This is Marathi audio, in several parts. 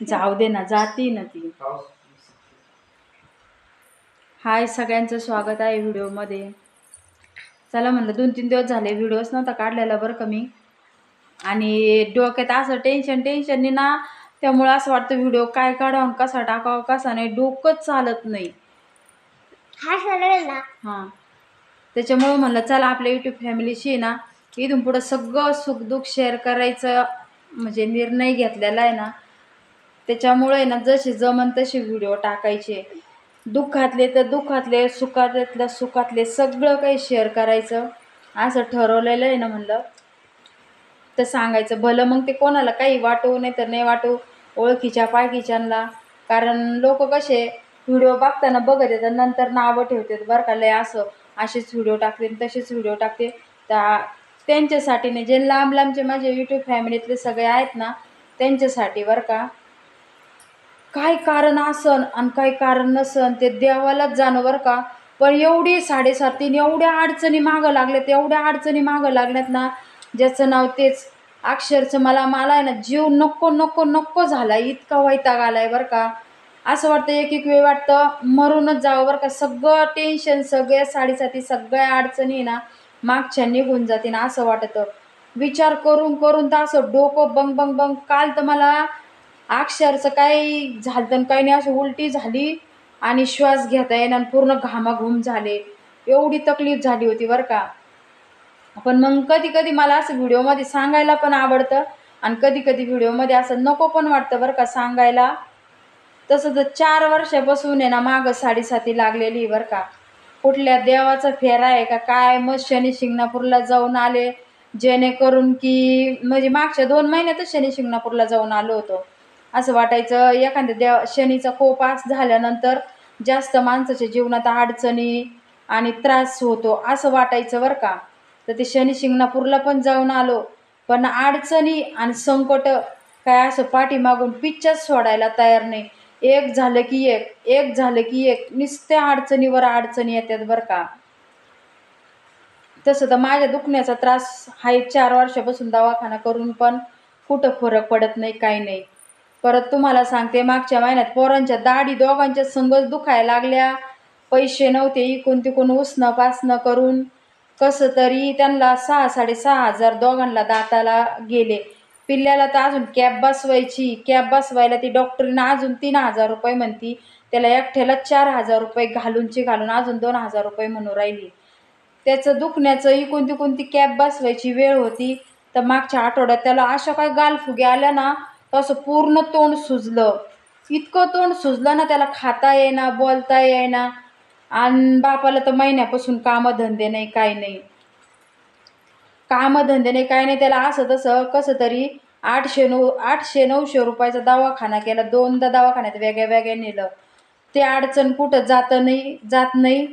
जाऊ दे ना, जाती ना ती. हाय, सगळ्यांचं स्वागत आहे व्हिडिओमध्ये. चला म्हणलं, 2-3 दिवस झाले व्हिडिओच नव्हता काढलेला बरं का मी. आणि डोक्यात असं टेन्शननी ना, त्यामुळं असं वाटतं व्हिडिओ काय काढावं, कसा टाकावा, कसा नाही, डोकंच चालत नाही. हां, त्याच्यामुळं म्हणलं चला आपल्या यूट्यूब फॅमिलीशी ना इथून पुढं सगळं सुखदुःख शेअर करायचं म्हणजे निर्णय घेतलेला आहे ना. त्याच्यामुळे ना जसे जमन तसे व्हिडिओ टाकायचे. दुःखातले तर दुःखातले, सुखातल्या सुखातले सगळं काही शेअर करायचं असं ठरवलेलं आहे ना. म्हणलं तर सांगायचं, भलं मग ते कोणाला काही वाटू नाही तर नाही वाटू, ओळखीच्या पाळखीच्यांना. कारण लोक कसे व्हिडिओ बघताना बघत येतात, नंतर नावं ठेवतात बरं का, लय असेच व्हिडिओ टाकते तसेच व्हिडिओ टाकते. त्यांच्यासाठी नाही, जे लांब लांबचे माझे यूट्यूब फॅमिलीतले सगळे आहेत ना त्यांच्यासाठी बरं का. काय कारण असन आणि काही कारण नसन ते देवालाच जाणं बरं का. पण एवढी 3.5 एवढ्या अडचणी मागं लागल्यात, एवढ्या अडचणी मागं लागल्यात ना, ज्याचं नाव तेच. अक्षरशः मला आहे ना जीव नको नको नको झाला, इतका वैताग आलाय बरं का. असं वाटतं एक वेळ वाटतं मरूनच जावं बरं का. सगळं टेन्शन, सगळ्या 3.5 सगळ्या अडचणी ना मागच्या निघून जातील असं वाटतं. विचार करून करून तर असं डोकं बंग बंग बंग. काल तर मला अक्षरशः काही झालं काही नाही, अशी उलटी झाली आणि श्वास घेता येईना, पूर्ण घामाघूम झाले, एवढी तकलीफ झाली होती बरं का. पण मग कधी कधी मला असं व्हिडिओमध्ये सांगायला पण आवडतं आणि कधी कधी व्हिडिओमध्ये असं नको पण वाटतं बरं का सांगायला. तसं तर 4 वर्षापासून आहे ना मागं 3.5 लागलेली बरं का. कुठल्या देवाचा फेरा आहे का काय, मग शनी शिंगणापूरला जाऊन आले, जेणेकरून की म्हणजे मागच्या 2 महिन्यातच शनी शिंगणापूरला जाऊन आलो होतो. असं वाटायचं एखाद्या शनीचा कोपास झाल्यानंतर जास्त माणसाच्या जीवनात अडचणी आणि त्रास होतो असं वाटायचं बरं का. तर ते शनी शिंगणापूरला पण जाऊन आलो, पण अडचणी आणि संकट काय असं पाठीमागून पिच्चच सोडायला तयार नाही. एक झालं की एक झालं की एक, नुसत्या अडचणीवर अडचणी येतात बरं का. तसं तर माझ्या दुखण्याचा त्रास आहे, 4 वर्षापासून दवाखाना करून पण कुठं फरक पडत नाही, काही नाही. परत तुम्हाला सांगते, मागच्या महिन्यात पोरांच्या दाढी दोघांच्या संगच दुखायला लागल्या. पैसे नव्हते, इकून तिकून उसणं पासणं करून कसं तरी त्यांना 6,000-6,500 दोघांना दाताला गेले. पिल्ल्याला तर अजून कॅप बसवायला ती डॉक्टरीनं अजून 3,000 रुपये म्हणती. त्याला एकट्याला 4,000 रुपये घालून अजून 2,000 रुपये म्हणून राहिली. त्याचं दुखण्याचं इकून तिकून ती कॅप बसवायची वेळ होती. तर मागच्या आठवड्यात त्याला अशा काय गालफुग्या आल्या ना, तसं पूर्ण तोंड सुजलं. इतकं तोंड सुजलं ना, त्याला खाता येईना, बोलता येईना. आणि बापाला तर महिन्यापासून कामधंदे नाही, काही नाही, कामधंदे नाही, काही नाही. त्याला असं तसं कसं तरी 800-900 रुपयाचा दवाखाना केला, 2दा दवाखान्यात वेगळ्या वेगळ्या नेलं. ते अडचण कुठं जात नाही.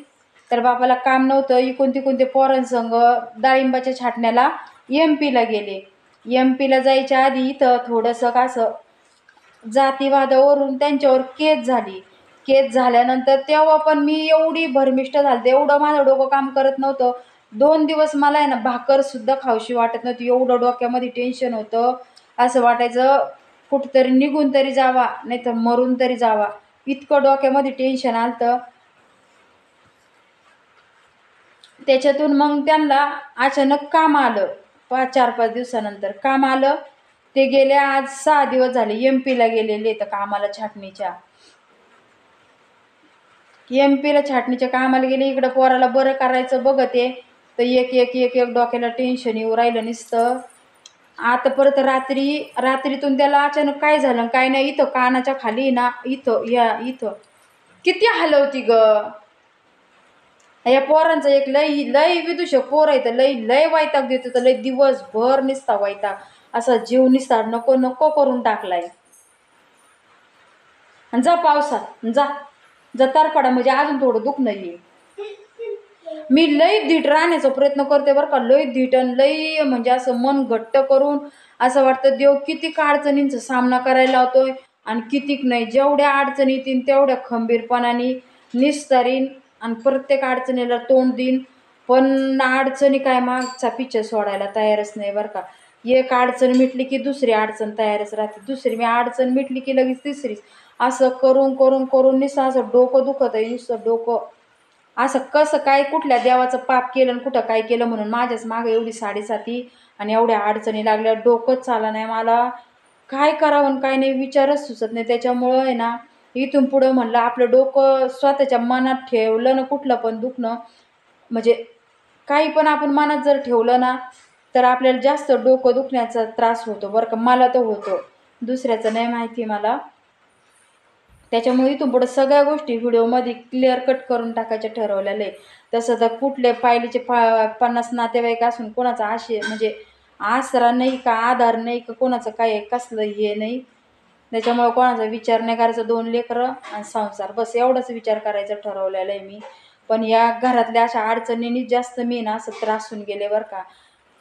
तर बापाला काम नव्हतं, इकून तिकून ते पोरांसंग डाळिंबाच्या छाटण्याला MP ला गेले. MP ला जायच्या आधी इथं थोडंसं कसं जातीवादावरून त्यांच्यावर केस झाल्यानंतर तेव्हा पण मी एवढी भरमिष्ट झालते, एवढं माझं डोकं काम करत नव्हतं. 2 दिवस मला आहे ना भाकर सुद्धा खाऊशी वाटत नव्हती, एवढं डोक्यामध्ये टेन्शन होतं. असं वाटायचं कुठंतरी निघून तरी जावा, नाही तर मरून तरी जावा, इतकं डोक्यामध्ये टेन्शन आलतं. त्याच्यातून मग त्यांना अचानक काम आलं, 4-5 दिवसानंतर काम आलं. ते गेले, आज 6 दिवस झाले MP ला गेलेले तर कामाला छाटणीच्या. MP ला छाटणीच्या कामाला गेले, इकडं पोराला बरं करायचं बघते तर एक डोक्याला टेन्शन येऊ राहिलं नुसतं. आता परत रात्रीतून त्याला अचानक काय झालं काय नाही, इथं कानाच्या खाली ना, इथं किती हलवती ग. या पोरांचं एक लय विदूषक पोर आहे, तर लय वैताग देतो, तर लय दिवसभर निसता वैताग, असा जीव निसता नको नको करून टाकलाय. जा पावसात जा तरपडा, म्हणजे अजून थोडं दुख नाही. मी लय धीट राहण्याचा प्रयत्न करते बरं का, लय धीट आणि लय म्हणजे असं मन घट्ट करून. असं वाटतं देव किती अडचणींचा सामना करायला लावतोय आणि कितीक नाही. जेवढ्या अडचणी येतील तेवढ्या खंबीरपणाने निस्तरीन आणि प्रत्येक अडचणीला तोंड देईन. पण अडचणी काय मागचा पिच्छा सोडायला तयारच नाही बरं का. एक अडचण मिटली की दुसरी अडचण तयारच राहते, दुसरी मी अडचण मिटली की लगेच तिसरी. असं करून करून करून नुसतं असं डोकं दुखत आहे, नुसतं डोकं. असं कसं काय कुठल्या देवाचं पाप केलं आणि कुठं काय केलं म्हणून माझ्याच मागे एवढी साडेसाती आणि एवढ्या अडचणी लागल्या, डोकंच चाला नाही मला. काय करावं आणि काय नाही विचारच सुचत नाही. त्याच्यामुळं आहे ना, इथून पुढं म्हणलं आपलं डोकं स्वतःच्या मनात ठेवलं ना, कुठलं पण दुखणं म्हणजे काही पण आपण मनात जर ठेवलं ना, तर आपल्याला जास्त डोकं दुखण्याचा त्रास होतो बरं का. मला तर होतो, दुसऱ्याचं नाही माहिती मला. त्याच्यामुळे इथून पुढे सगळ्या गोष्टी व्हिडिओमध्ये क्लिअर कट करून टाकायचे ठरवलेलं आहे. तसं तर कुठले पायलीचे 50 नातेवाईक असून कोणाचा म्हणजे आसरा नाही का, आधार नाही का, कोणाचं काय कसलं हे नाही. त्याच्यामुळे कोणाचा विचार नाही करायचा, 2 लेकरं आणि संसार बस एवढाच विचार करायचं ठरवलेलं आहे मी. पण या घरातल्या अशा अडचणींनी जास्त मी ना असं त्रासून गेले बरं का.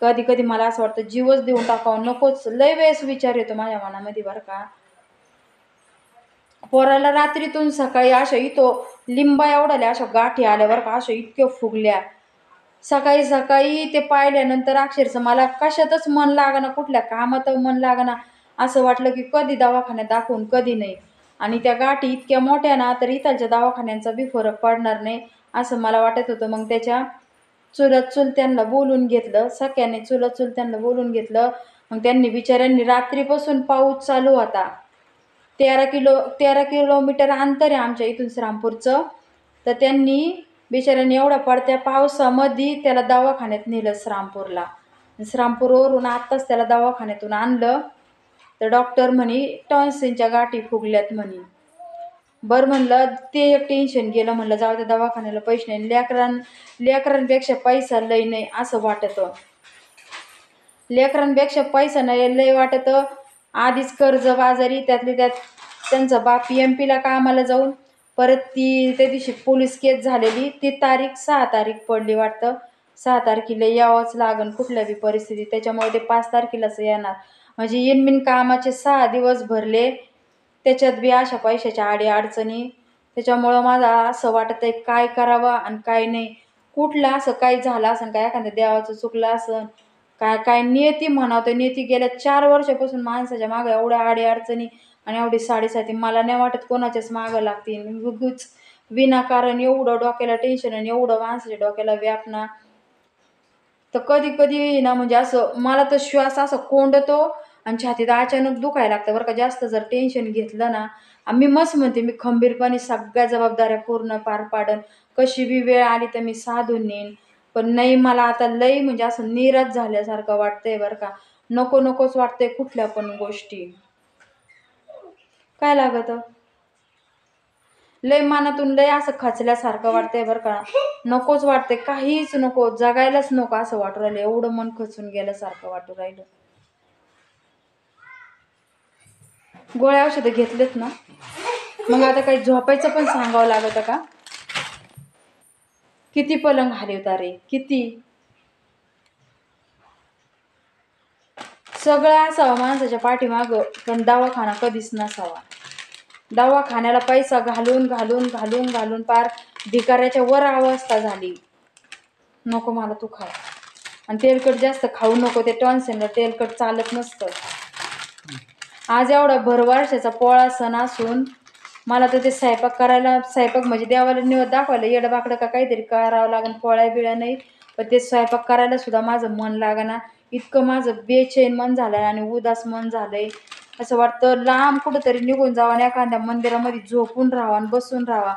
कधी कधी मला असं वाटतं जीवच देऊन टाकावं, नकोच. लय वेळेस विचार येतो माझ्या मनामध्ये बरं का. पोराला रात्रीतून सकाळी अशा इथं लिंबा एवढ्याल्या अशा गाठी आल्या बरं का, अशा इतक्या फुगल्या. सकाळी सकाळी ते पाहिल्यानंतर अक्षरशः मला कशातच मन लागना, कुठल्या कामात मन लागना. असं वाटलं की कधी दवाखान्यात दाखवून कधी नाही. आणि त्या गाठी इतक्या मोठ्या ना, तर इथलच्या दवाखान्यांचा बी फरक पडणार नाही असं मला वाटत होतं. मग त्याच्या चुलत चुलत्यांना बोलून घेतलं, सख्याने चुलत चुलत्यांना बोलून घेतलं. मग त्यांनी बिचाऱ्यांनी रात्रीपासून पाऊस चालू होता, 13 किलोमीटर अंतर आहे आमच्या इथून श्रामपूरचं. तर त्यांनी बिचाऱ्यांनी एवढ्या पडत्या पावसामध्ये त्याला दवाखान्यात नेलं श्रामपूरला. श्रामपूरवरून आत्ताच त्याला दवाखान्यातून आणलं. तर डॉक्टर म्हणे टॉन्सिलच्या गाठी फुगल्यात म्हणे. बरं म्हणलं ते एक टेन्शन गेलं. म्हणलं जाऊ दे, दवाखान्याला पैसे नाही, लेकरांपेक्षा पैसा लय नाही असं वाटतं. लेकरांपेक्षा पैसा नाही लय वाटतं. आधीच कर्ज बाजारी, त्यातली त्यात त्यांचा बाप MP ला कामाला जाऊन परत ती त्या दिवशी पोलीस केस झालेली, ती तारीख 6 तारीख पडली वाटतं. 6 तारखेला यावंच लागन कुठल्या बी परिस्थितीत. त्याच्यामुळे ते 5 तारखेलाच येणार. म्हणजे इनमिन कामाचे 6 दिवस भरले, त्याच्यात बी अशा पैशाच्या अडचणी. त्याच्यामुळं मला असं वाटत आहे काय करावं आणि काय नाही. कुठलं असं काही झालं असेल काय, एखाद्या देवाचं चुकलं असेल काय, काय नियती म्हणावं. नियती गेल्या 4 वर्षापासून माणसाच्या मागं एवढ्या अडचणी आणि एवढी साडेसाती. मला नाही वाटत कोणाच्याच मागं लागतील उगीच विनाकारण एवढं डोक्याला टेन्शन आणि एवढं माणसाच्या डोक्याला व्यापना. तर कधी कधी ना म्हणजे असं मला तर श्वास असा कोंडतो आणि छातीत अचानक दुखायला लागतं बरं का. जास्त जर टेन्शन घेतलं ना, मी मस्त म्हणते मी खंबीरपणे सगळ्या जबाबदाऱ्या पूर्ण पार पाडन, कशी बी वेळ आली तर मी साधून नेईन. पण नाही, मला आता लई म्हणजे असं निराश झाल्यासारखं वाटतंय बरं का. नको नकोच वाटतंय कुठल्या पण गोष्टी. काय लागत लय मनातून लय असं खचल्यासारखं वाटतंय बरं का. नकोच वाटतंय, काहीच नको, जगायलाच नको असं वाटू राहिलं. एवढं मन खचून गेल्यासारखं वाटू राहिलं. गोळ्या औषधं घेतलेत ना, मग आता काही झोपायचं पण सांगावं लागतं का? किती पलंग हलवता रे, किती. सगळं असावं माणसाच्या पाठीमागं, पण दवाखाना कधीच नसावा. दवाखान्याला पैसा घालून घालून घालून घालून पार भिकाऱ्याच्या वर अवस्था झाली. नको मला तू खा. आणि तेलकट जास्त खाऊ नको, ते टॉन्सिलला तेलकट चालत नसतं. आज एवढा भरवर्षाचा पोळा सण असून मला तर ते स्वयंपाक म्हणजे देवाला निवद दाखवायला येडबाकडं का काहीतरी करावं लागेल, पोळ्या बिळ्या नाही. पण ते स्वयंपाक करायला सुद्धा माझं मन लागना. इतकं माझं बेचैन मन झालंय आणि उदास मन झालंय. असं वाटतं लांब कुठंतरी निघून जावं आणि एखाद्या मंदिरामध्ये झोपून राहावं आणि बसून राहावा.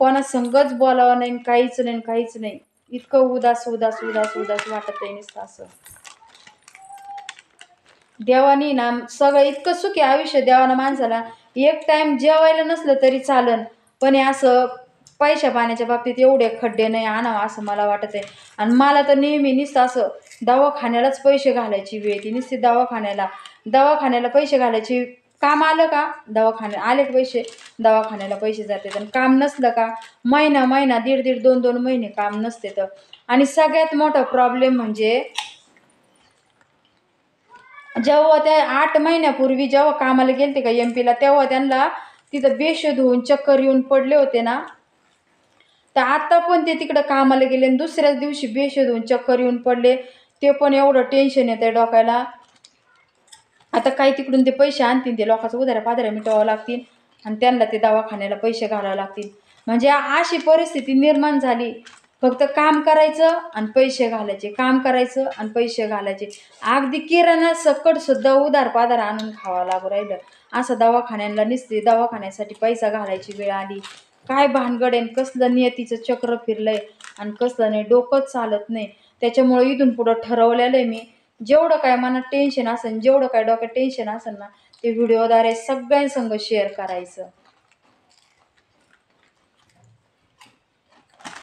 कोणा संगच बोलावं नाही, काहीच नाही काहीच नाही. इतकं उदास उदास उदास उदास वाटत आहे नुसतं असं. देवानी ना सगळं इतकं सुखी आयुष्य देवानं माणसाला. एक टाइम जेवायला नसलं तरी चालन, पण हे असं पैशा पाण्याच्या बाबतीत एवढे खड्डे नाही आणावं असं मला वाटत आहे. आणि मला तर नेहमी नुसतं असं दवाखान्यालाच पैसे घालायची वेळ येते. नुसती दवाखान्याला पैसे घालायची. काम आलं का दवाखान्यात आले पैसे, दवाखान्याला पैसे जाते. आणि काम नसलं का महिना 1.5 2 महिने काम नसते तर. आणि सगळ्यात मोठा प्रॉब्लेम म्हणजे जेव्हा त्या 8 महिन्यापूर्वी जेव्हा कामाला गेलते का MP ला, तेव्हा त्यांना तिथं बेशुद्ध होऊन चक्कर येऊन पडले होते ना. तर आता पण ते तिकडं कामाला गेले आणि दुसऱ्याच दिवशी बेशुद्ध होऊन चक्कर येऊन पडले. ते पण एवढं टेन्शन येतंय डोक्याला. आता काही तिकडून ते पैसे आणतील, ते लोकांचं उधाऱ्या पाधाऱ्या मिटवावं लागतील आणि त्यांना ते दवाखान्याला पैसे घालावे लागतील. म्हणजे अशी परिस्थिती निर्माण झाली. फक्त काम करायचं आणि पैसे घालायचे, काम करायचं आणि पैसे घालायचे. अगदी किराणा सकट सुद्धा उधार पाधार आणून खावं लागू राहिलं. असं दवाखान्याला नुसते दवाखान्यासाठी पैसा घालायची वेळ आली. काय भानगड आहे, कसलं नियतीचं चक्र फिरलंय आणि कसलं नाही, डोकंच चालत नाही. त्याच्यामुळे इथून पुढं ठरवलेलं आहे मी, जेवढं काय मनात टेन्शन असेल, जेवढं काय डोक्यात टेन्शन असेल ना, ते व्हिडिओद्वारे सगळ्यांसंग शेअर करायचं.